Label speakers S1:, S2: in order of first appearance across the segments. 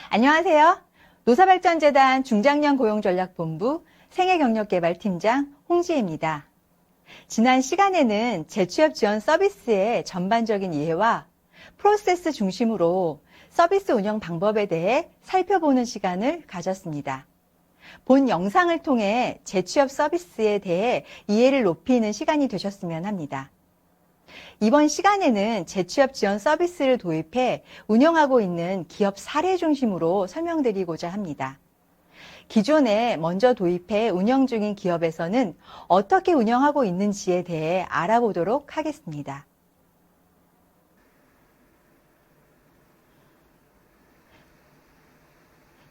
S1: 안녕하세요. 노사발전재단 중장년 고용전략본부 생애경력개발팀장 홍지혜입니다. 지난 시간에는 재취업 지원 서비스의 전반적인 이해와 프로세스 중심으로 서비스 운영 방법에 대해 살펴보는 시간을 가졌습니다. 본 영상을 통해 재취업 서비스에 대해 이해를 높이는 시간이 되셨으면 합니다. 이번 시간에는 재취업 지원 서비스를 도입해 운영하고 있는 기업 사례 중심으로 설명드리고자 합니다. 기존에 먼저 도입해 운영 중인 기업에서는 어떻게 운영하고 있는지에 대해 알아보도록 하겠습니다.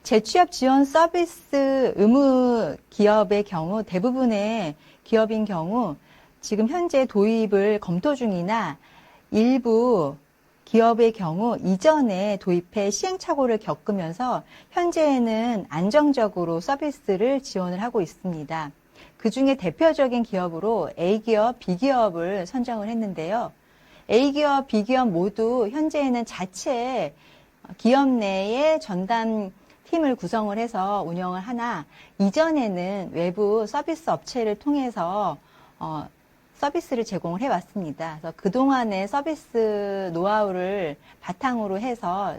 S1: 재취업 지원 서비스 의무 기업의 경우, 대부분의 기업인 경우 지금 현재 도입을 검토 중이나 일부 기업의 경우 이전에 도입해 시행착오를 겪으면서 현재는 안정적으로 서비스를 지원을 하고 있습니다. 그 중에 대표적인 기업으로 A기업, B기업을 선정을 했는데요. A기업, B기업 모두 현재는 자체 기업 내에 전담 팀을 구성을 해서 운영을 하나 이전에는 외부 서비스 업체를 통해서 서비스를 제공을 해왔습니다. 그래서 그동안의 서비스 노하우를 바탕으로 해서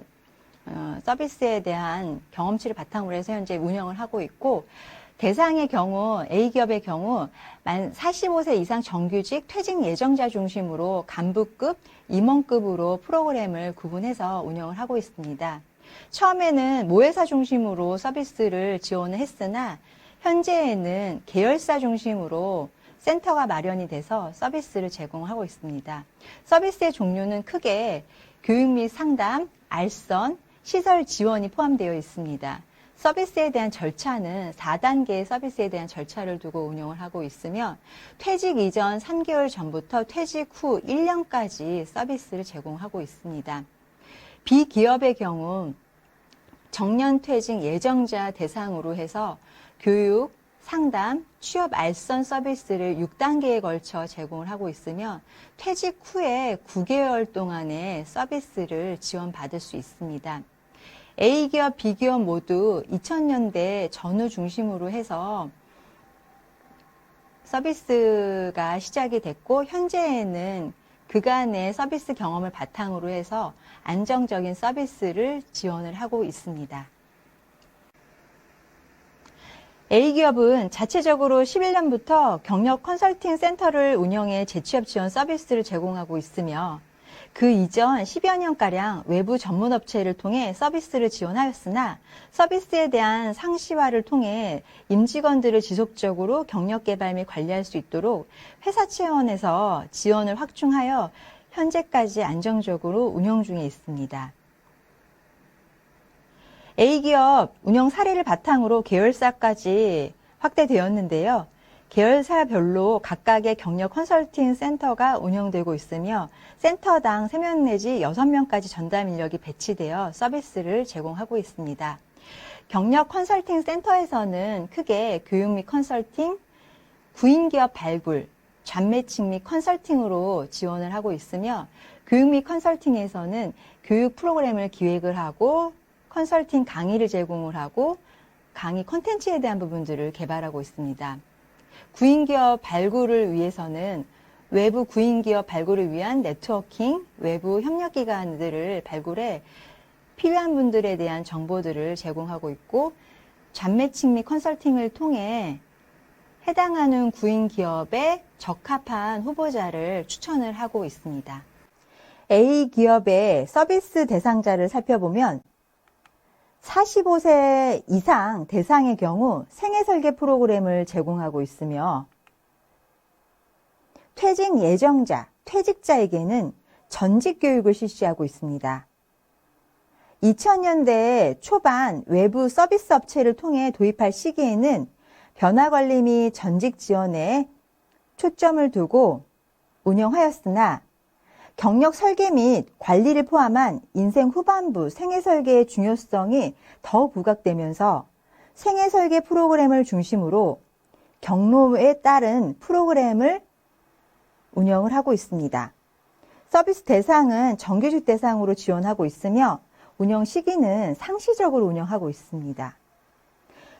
S1: 서비스에 대한 경험치를 바탕으로 해서 현재 운영을 하고 있고 대상의 경우 A기업의 경우 만 45세 이상 정규직 퇴직 예정자 중심으로 간부급, 임원급으로 프로그램을 구분해서 운영을 하고 있습니다. 처음에는 모회사 중심으로 서비스를 지원을 했으나 현재에는 계열사 중심으로 센터가 마련이 돼서 서비스를 제공하고 있습니다. 서비스의 종류는 크게 교육 및 상담, 알선, 시설 지원이 포함되어 있습니다. 서비스에 대한 절차는 4단계의 서비스에 대한 절차를 두고 운영을 하고 있으며 퇴직 이전 3개월 전부터 퇴직 후 1년까지 서비스를 제공하고 있습니다. B기업의 경우 정년퇴직 예정자 대상으로 해서 교육, 상담, 취업 알선 서비스를 6단계에 걸쳐 제공을 하고 있으며 퇴직 후에 9개월 동안의 서비스를 지원받을 수 있습니다. A기업, B기업 모두 2000년대 전후 중심으로 해서 서비스가 시작이 됐고 현재에는 그간의 서비스 경험을 바탕으로 해서 안정적인 서비스를 지원을 하고 있습니다. A기업은 자체적으로 11년부터 경력 컨설팅 센터를 운영해 재취업 지원 서비스를 제공하고 있으며 그 이전 10여 년가량 외부 전문업체를 통해 서비스를 지원하였으나 서비스에 대한 상시화를 통해 임직원들을 지속적으로 경력 개발 및 관리할 수 있도록 회사 차원에서 지원을 확충하여 현재까지 안정적으로 운영 중에 있습니다. A기업 운영 사례를 바탕으로 계열사까지 확대되었는데요. 계열사별로 각각의 경력 컨설팅 센터가 운영되고 있으며 센터당 3명 내지 6명까지 전담 인력이 배치되어 서비스를 제공하고 있습니다. 경력 컨설팅 센터에서는 크게 교육 및 컨설팅, 구인기업 발굴, 잡매칭 및 컨설팅으로 지원을 하고 있으며 교육 및 컨설팅에서는 교육 프로그램을 기획을 하고 컨설팅 강의를 제공을 하고 강의 콘텐츠에 대한 부분들을 개발하고 있습니다. 구인기업 발굴을 위해서는 외부 구인기업 발굴을 위한 네트워킹, 외부 협력기관들을 발굴해 필요한 분들에 대한 정보들을 제공하고 있고 잡매칭 및 컨설팅을 통해 해당하는 구인기업에 적합한 후보자를 추천을 하고 있습니다. A기업의 서비스 대상자를 살펴보면 45세 이상 대상의 경우 생애설계 프로그램을 제공하고 있으며 퇴직 예정자, 퇴직자에게는 전직 교육을 실시하고 있습니다. 2000년대 초반 외부 서비스 업체를 통해 도입할 시기에는 변화관리 및 전직 지원에 초점을 두고 운영하였으나 경력 설계 및 관리를 포함한 인생 후반부 생애 설계의 중요성이 더 부각되면서 생애 설계 프로그램을 중심으로 경로에 따른 프로그램을 운영을 하고 있습니다. 서비스 대상은 정규직 대상으로 지원하고 있으며 운영 시기는 상시적으로 운영하고 있습니다.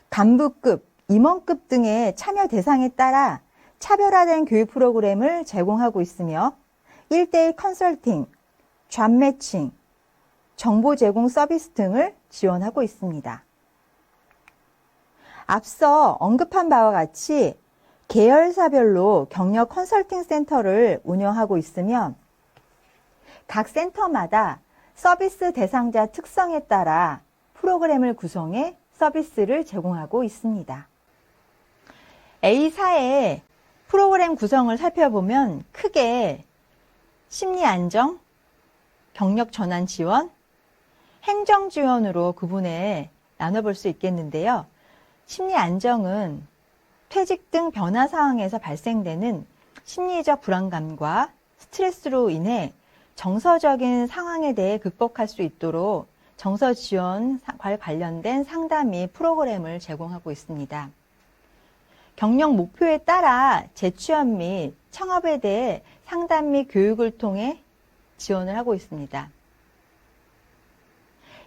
S1: 간부급, 임원급 등의 참여 대상에 따라 차별화된 교육 프로그램을 제공하고 있으며 1:1 컨설팅, 잡 매칭, 정보 제공 서비스 등을 지원하고 있습니다. 앞서 언급한 바와 같이 계열사별로 경력 컨설팅 센터를 운영하고 있으며 각 센터마다 서비스 대상자 특성에 따라 프로그램을 구성해 서비스를 제공하고 있습니다. A사의 프로그램 구성을 살펴보면 크게 심리 안정, 경력 전환 지원, 행정 지원으로 구분해 나눠볼 수 있겠는데요. 심리 안정은 퇴직 등 변화 상황에서 발생되는 심리적 불안감과 스트레스로 인해 정서적인 상황에 대해 극복할 수 있도록 정서 지원과 관련된 상담 및 프로그램을 제공하고 있습니다. 경력 목표에 따라 재취업 및 창업에 대해 상담 및 교육을 통해 지원을 하고 있습니다.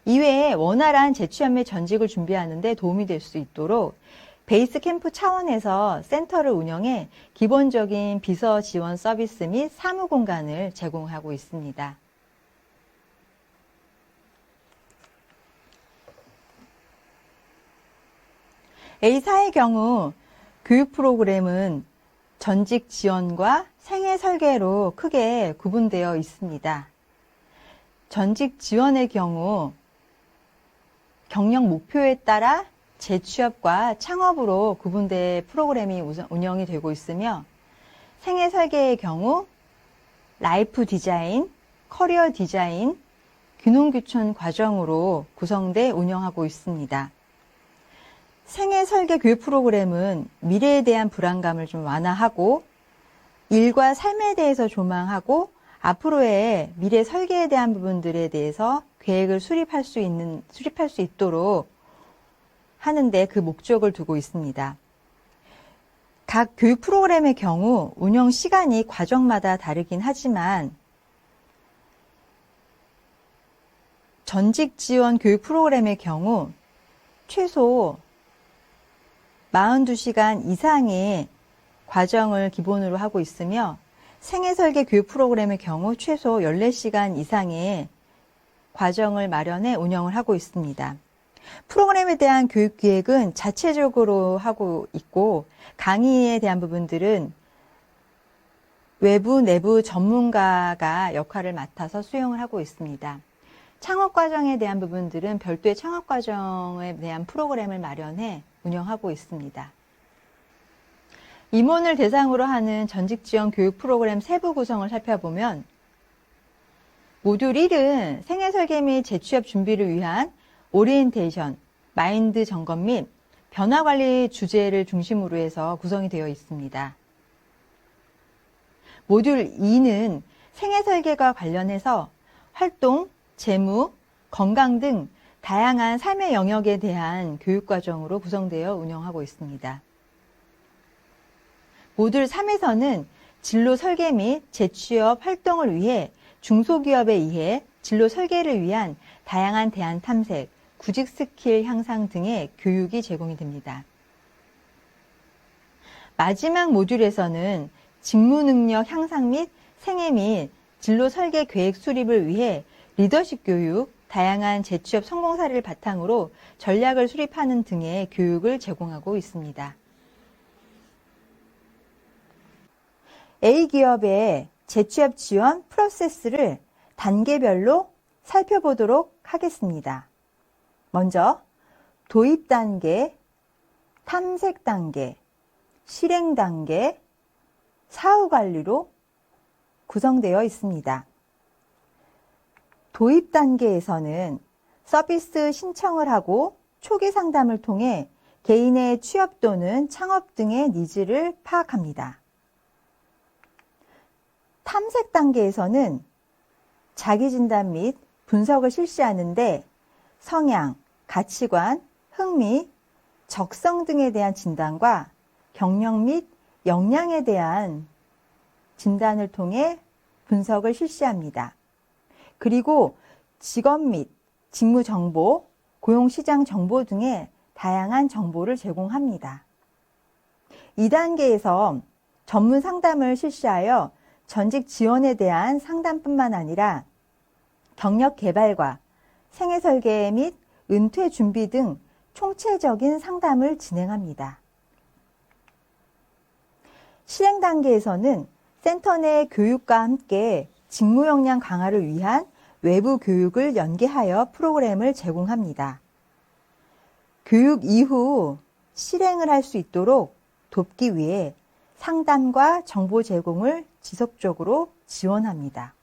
S1: 이외에 원활한 재취업 및 전직을 준비하는 데 도움이 될 수 있도록 베이스 캠프 차원에서 센터를 운영해 기본적인 비서 지원 서비스 및 사무 공간을 제공하고 있습니다. A사의 경우 교육 프로그램은 전직 지원과 생애 설계로 크게 구분되어 있습니다. 전직 지원의 경우 경력 목표에 따라 재취업과 창업으로 구분된 프로그램이 운영이 되고 있으며 생애 설계의 경우 라이프 디자인, 커리어 디자인, 귀농귀촌 과정으로 구성돼 운영하고 있습니다. 생애 설계 교육 프로그램은 미래에 대한 불안감을 좀 완화하고 일과 삶에 대해서 조망하고 앞으로의 미래 설계에 대한 부분들에 대해서 계획을 수립할 수 있도록 하는데 그 목적을 두고 있습니다. 각 교육 프로그램의 경우 운영 시간이 과정마다 다르긴 하지만 전직 지원 교육 프로그램의 경우 최소 42시간 이상의 과정을 기본으로 하고 있으며 생애 설계 교육 프로그램의 경우 최소 14시간 이상의 과정을 마련해 운영을 하고 있습니다. 프로그램에 대한 교육 기획은 자체적으로 하고 있고 강의에 대한 부분들은 외부, 내부 전문가가 역할을 맡아서 수용을 하고 있습니다. 창업 과정에 대한 부분들은 별도의 창업 과정에 대한 프로그램을 마련해 운영하고 있습니다. 임원을 대상으로 하는 전직 지원 교육 프로그램 세부 구성을 살펴보면 모듈 1은 생애 설계 및 재취업 준비를 위한 오리엔테이션, 마인드 점검 및 변화 관리 주제를 중심으로 해서 구성이 되어 있습니다. 모듈 2는 생애 설계와 관련해서 활동, 재무, 건강 등 다양한 삶의 영역에 대한 교육 과정으로 구성되어 운영하고 있습니다. 모듈 3에서는 진로 설계 및 재취업 활동을 위해 중소기업에 의해 진로 설계를 위한 다양한 대안 탐색, 구직 스킬 향상 등의 교육이 제공이 됩니다. 마지막 모듈에서는 직무 능력 향상 및 생애 및 진로 설계 계획 수립을 위해 리더십 교육, 다양한 재취업 성공 사례를 바탕으로 전략을 수립하는 등의 교육을 제공하고 있습니다. A기업의 재취업 지원 프로세스를 단계별로 살펴보도록 하겠습니다. 먼저 도입 단계, 탐색 단계, 실행 단계, 사후 관리로 구성되어 있습니다. 도입 단계에서는 서비스 신청을 하고 초기 상담을 통해 개인의 취업 또는 창업 등의 니즈를 파악합니다. 탐색 단계에서는 자기진단 및 분석을 실시하는데 성향, 가치관, 흥미, 적성 등에 대한 진단과 경력 및 역량에 대한 진단을 통해 분석을 실시합니다. 그리고 직업 및 직무 정보, 고용시장 정보 등의 다양한 정보를 제공합니다. 2단계에서 전문 상담을 실시하여 전직 지원에 대한 상담뿐만 아니라 경력 개발과 생애 설계 및 은퇴 준비 등 총체적인 상담을 진행합니다. 실행 단계에서는 센터 내 교육과 함께 직무 역량 강화를 위한 외부 교육을 연계하여 프로그램을 제공합니다. 교육 이후 실행을 할 수 있도록 돕기 위해 상담과 정보 제공을 지속적으로 지원합니다.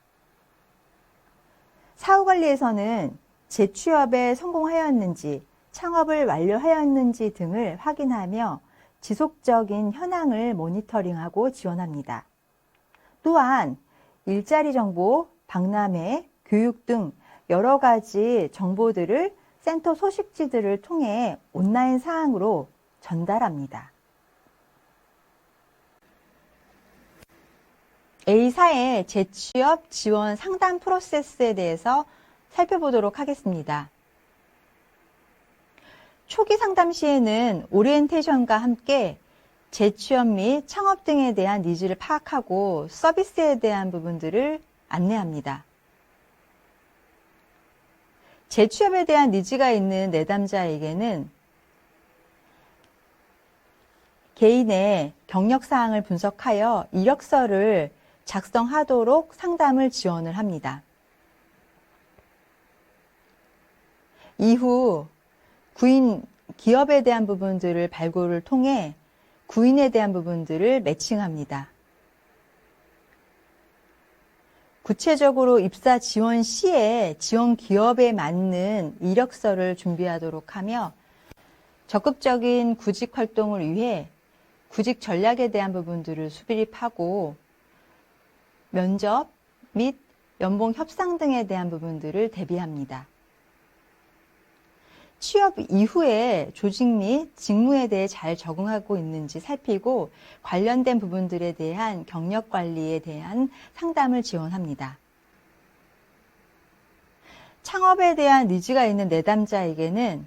S1: 사후관리에서는 재취업에 성공하였는지, 창업을 완료하였는지 등을 확인하며 지속적인 현황을 모니터링하고 지원합니다. 또한 일자리 정보, 박람회, 교육 등 여러 가지 정보들을 센터 소식지들을 통해 온라인 사항으로 전달합니다. A사의 재취업 지원 상담 프로세스에 대해서 살펴보도록 하겠습니다. 초기 상담 시에는 오리엔테이션과 함께 재취업 및 창업 등에 대한 니즈를 파악하고 서비스에 대한 부분들을 안내합니다. 재취업에 대한 니즈가 있는 내담자에게는 개인의 경력사항을 분석하여 이력서를 작성하도록 상담을 지원을 합니다. 이후 구인 기업에 대한 부분들을 발굴을 통해 구인에 대한 부분들을 매칭합니다. 구체적으로 입사 지원 시에 지원 기업에 맞는 이력서를 준비하도록 하며 적극적인 구직 활동을 위해 구직 전략에 대한 부분들을 수립하고 면접 및 연봉 협상 등에 대한 부분들을 대비합니다. 취업 이후에 조직 및 직무에 대해 잘 적응하고 있는지 살피고 관련된 부분들에 대한 경력 관리에 대한 상담을 지원합니다. 창업에 대한 니즈가 있는 내담자에게는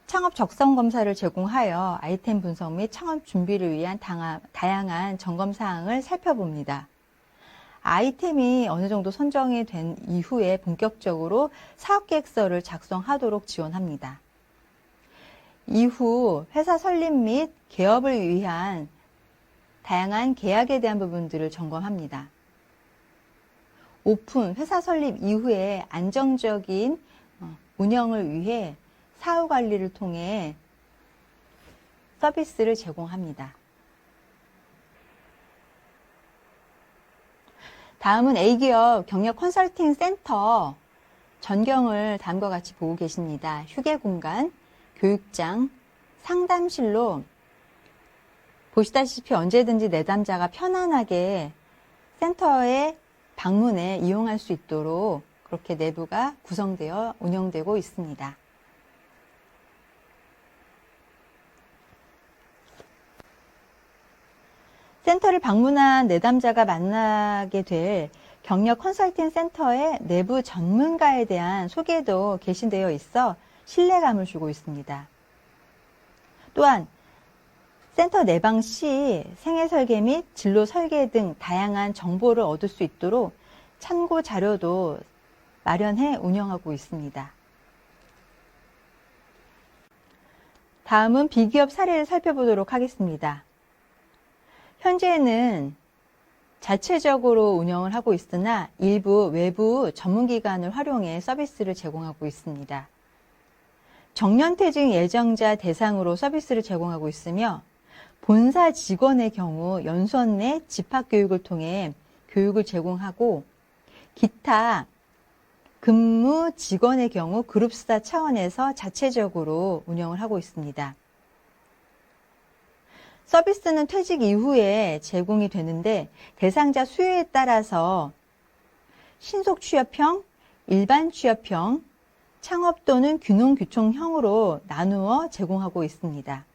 S1: 창업 적성 검사를 제공하여 아이템 분석 및 창업 준비를 위한 다양한 점검 사항을 살펴봅니다. 아이템이 어느 정도 선정이 된 이후에 본격적으로 사업계획서를 작성하도록 지원합니다. 이후 회사 설립 및 개업을 위한 다양한 계약에 대한 부분들을 점검합니다. 오픈, 회사 설립 이후에 안정적인 운영을 위해 사후관리를 통해 서비스를 제공합니다. 다음은 A기업 경력 컨설팅 센터 전경을 다음과 같이 보고 계십니다. 휴게 공간, 교육장, 상담실로 보시다시피 언제든지 내담자가 편안하게 센터에 방문해 이용할 수 있도록 그렇게 내부가 구성되어 운영되고 있습니다. 센터를 방문한 내담자가 만나게 될 경력 컨설팅 센터의 내부 전문가에 대한 소개도 게시되어 있어 신뢰감을 주고 있습니다. 또한 센터 내방 시 생애 설계 및 진로 설계 등 다양한 정보를 얻을 수 있도록 참고 자료도 마련해 운영하고 있습니다. 다음은 B기업 사례를 살펴보도록 하겠습니다. 현재는 자체적으로 운영을 하고 있으나 일부 외부 전문기관을 활용해 서비스를 제공하고 있습니다. 정년퇴직 예정자 대상으로 서비스를 제공하고 있으며 본사 직원의 경우 연수원 내 집합교육을 통해 교육을 제공하고 기타 근무 직원의 경우 그룹스타 차원에서 자체적으로 운영을 하고 있습니다. 서비스는 퇴직 이후에 제공이 되는데 대상자 수요에 따라서 신속 취업형, 일반 취업형, 창업 또는 귀농귀촌형으로 나누어 제공하고 있습니다.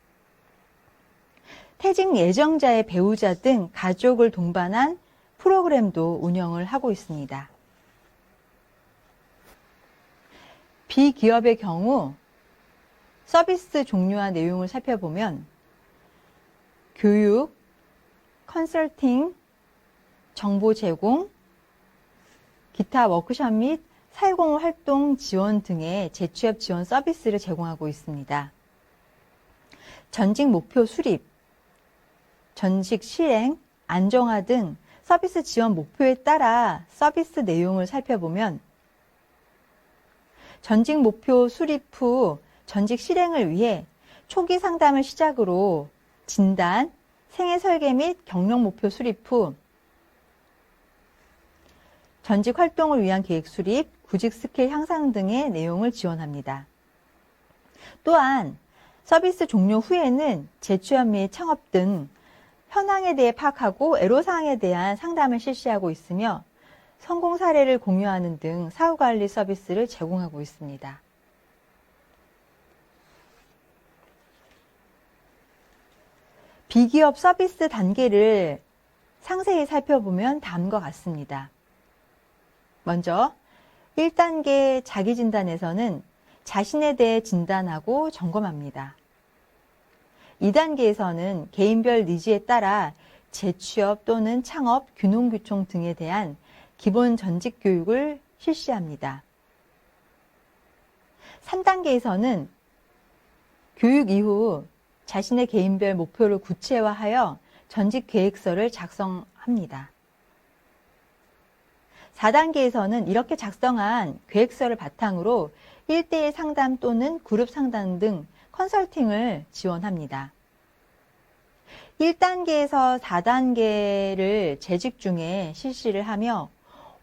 S1: 퇴직 예정자의 배우자 등 가족을 동반한 프로그램도 운영을 하고 있습니다. 비기업의 경우 서비스 종류와 내용을 살펴보면 교육, 컨설팅, 정보 제공, 기타 워크숍 및 사회공헌 활동 지원 등의 재취업 지원 서비스를 제공하고 있습니다. 전직 목표 수립, 전직 실행, 안정화 등 서비스 지원 목표에 따라 서비스 내용을 살펴보면 전직 목표 수립 후 전직 실행을 위해 초기 상담을 시작으로 진단, 생애 설계 및 경력 목표 수립 후 전직 활동을 위한 계획 수립, 구직 스킬 향상 등의 내용을 지원합니다. 또한 서비스 종료 후에는 재취업 및 창업 등 현황에 대해 파악하고 애로사항에 대한 상담을 실시하고 있으며 성공 사례를 공유하는 등 사후관리 서비스를 제공하고 있습니다. 비기업 서비스 단계를 상세히 살펴보면 다음과 같습니다. 먼저 1단계 자기진단에서는 자신에 대해 진단하고 점검합니다. 2단계에서는 개인별 니즈에 따라 재취업 또는 창업, 귀농귀촌 등에 대한 기본 전직 교육을 실시합니다. 3단계에서는 교육 이후 자신의 개인별 목표를 구체화하여 전직 계획서를 작성합니다. 4단계에서는 이렇게 작성한 계획서를 바탕으로 1대1 상담 또는 그룹 상담 등 컨설팅을 지원합니다. 1단계에서 4단계를 재직 중에 실시를 하며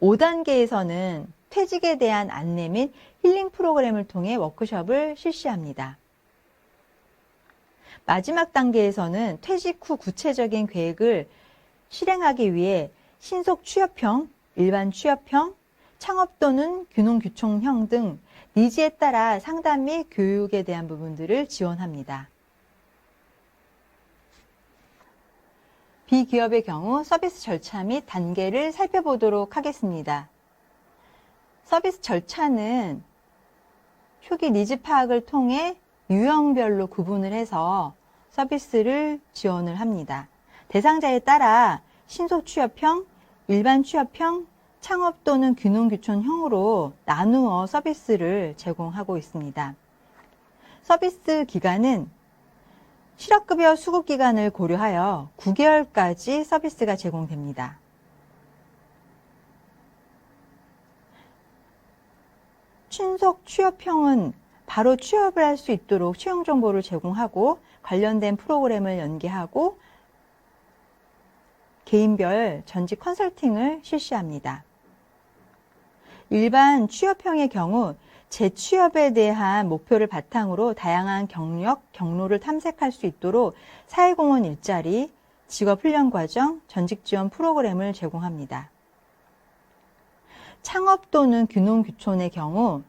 S1: 5단계에서는 퇴직에 대한 안내 및 힐링 프로그램을 통해 워크숍을 실시합니다. 마지막 단계에서는 퇴직 후 구체적인 계획을 실행하기 위해 신속 취업형, 일반 취업형, 창업 또는 귀농귀촌형 등 니즈에 따라 상담 및 교육에 대한 부분들을 지원합니다. 비기업의 경우 서비스 절차 및 단계를 살펴보도록 하겠습니다. 서비스 절차는 초기 니즈 파악을 통해 유형별로 구분을 해서 서비스를 지원을 합니다. 대상자에 따라 신속 취업형, 일반 취업형, 창업 또는 귀농귀촌형으로 나누어 서비스를 제공하고 있습니다. 서비스 기간은 실업급여 수급기간을 고려하여 9개월까지 서비스가 제공됩니다. 신속 취업형은 바로 취업을 할 수 있도록 채용 정보를 제공하고 관련된 프로그램을 연계하고 개인별 전직 컨설팅을 실시합니다. 일반 취업형의 경우 재취업에 대한 목표를 바탕으로 다양한 경력, 경로를 탐색할 수 있도록 사회공헌 일자리, 직업훈련과정, 전직지원 프로그램을 제공합니다. 창업 또는 귀농귀촌의 경우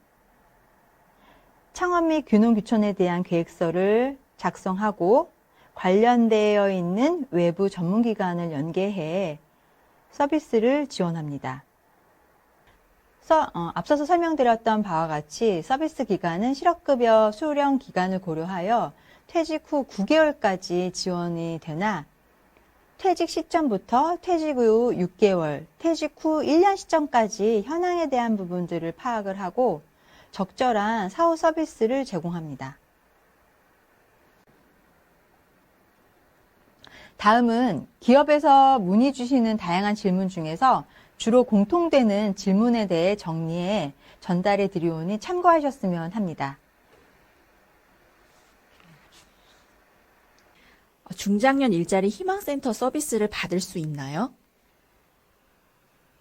S1: 창업 및 귀농귀촌에 대한 계획서를 작성하고 관련되어 있는 외부 전문기관을 연계해 서비스를 지원합니다. 앞서서 설명드렸던 바와 같이 서비스 기간은 실업급여 수령 기간을 고려하여 퇴직 후 9개월까지 지원이 되나 퇴직 시점부터 퇴직 후 6개월, 퇴직 후 1년 시점까지 현황에 대한 부분들을 파악을 하고 적절한 사후 서비스를 제공합니다. 다음은 기업에서 문의 주시는 다양한 질문 중에서 주로 공통되는 질문에 대해 정리해 전달해 드리오니 참고하셨으면 합니다.
S2: 중장년 일자리 희망센터 서비스를 받을 수 있나요?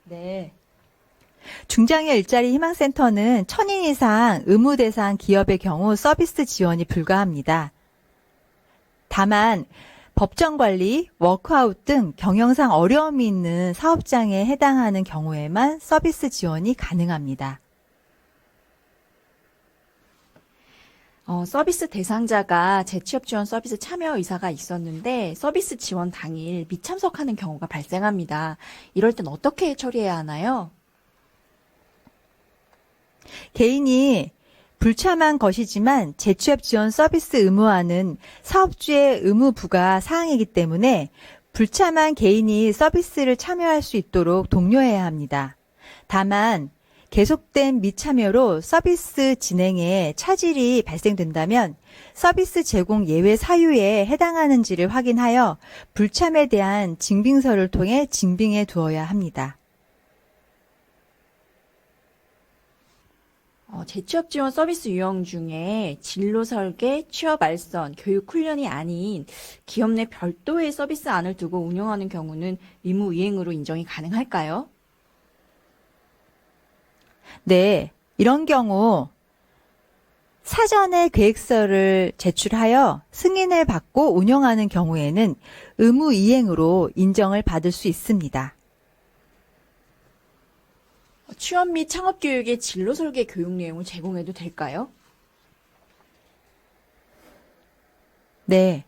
S1: 네. 중장년 일자리 희망센터는 1000인 이상 의무 대상 기업의 경우 서비스 지원이 불가합니다. 다만 법정관리, 워크아웃 등 경영상 어려움이 있는 사업장에 해당하는 경우에만 서비스 지원이 가능합니다.
S2: 서비스 대상자가 재취업 지원 서비스 참여 의사가 있었는데 서비스 지원 당일 미참석하는 경우가 발생합니다. 이럴 땐 어떻게 처리해야 하나요?
S1: 개인이 불참한 것이지만 재취업 지원 서비스 의무화는 사업주의 의무 부과 사항이기 때문에 불참한 개인이 서비스를 참여할 수 있도록 독려해야 합니다. 다만 계속된 미참여로 서비스 진행에 차질이 발생된다면 서비스 제공 예외 사유에 해당하는지를 확인하여 불참에 대한 징빙서를 통해 징빙해 두어야 합니다.
S2: 재취업 지원 서비스 유형 중에 진로 설계, 취업 알선, 교육 훈련이 아닌 기업 내 별도의 서비스안을 두고 운영하는 경우는 의무 이행으로 인정이 가능할까요?
S1: 네, 이런 경우 사전에 계획서를 제출하여 승인을 받고 운영하는 경우에는 의무 이행으로 인정을 받을 수 있습니다.
S2: 취업 및 창업 교육의 진로 설계 교육 내용을 제공해도 될까요?
S1: 네.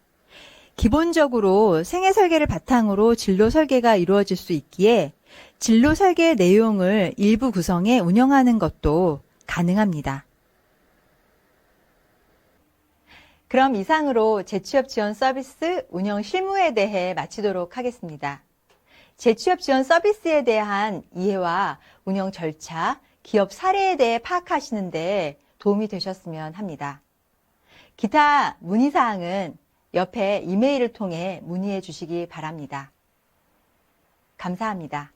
S1: 기본적으로 생애 설계를 바탕으로 진로 설계가 이루어질 수 있기에 진로 설계 내용을 일부 구성해 운영하는 것도 가능합니다. 그럼 이상으로 재취업 지원 서비스 운영 실무에 대해 마치도록 하겠습니다. 재취업 지원 서비스에 대한 이해와 운영 절차, 기업 사례에 대해 파악하시는 데 도움이 되셨으면 합니다. 기타 문의사항은 옆에 이메일을 통해 문의해 주시기 바랍니다. 감사합니다.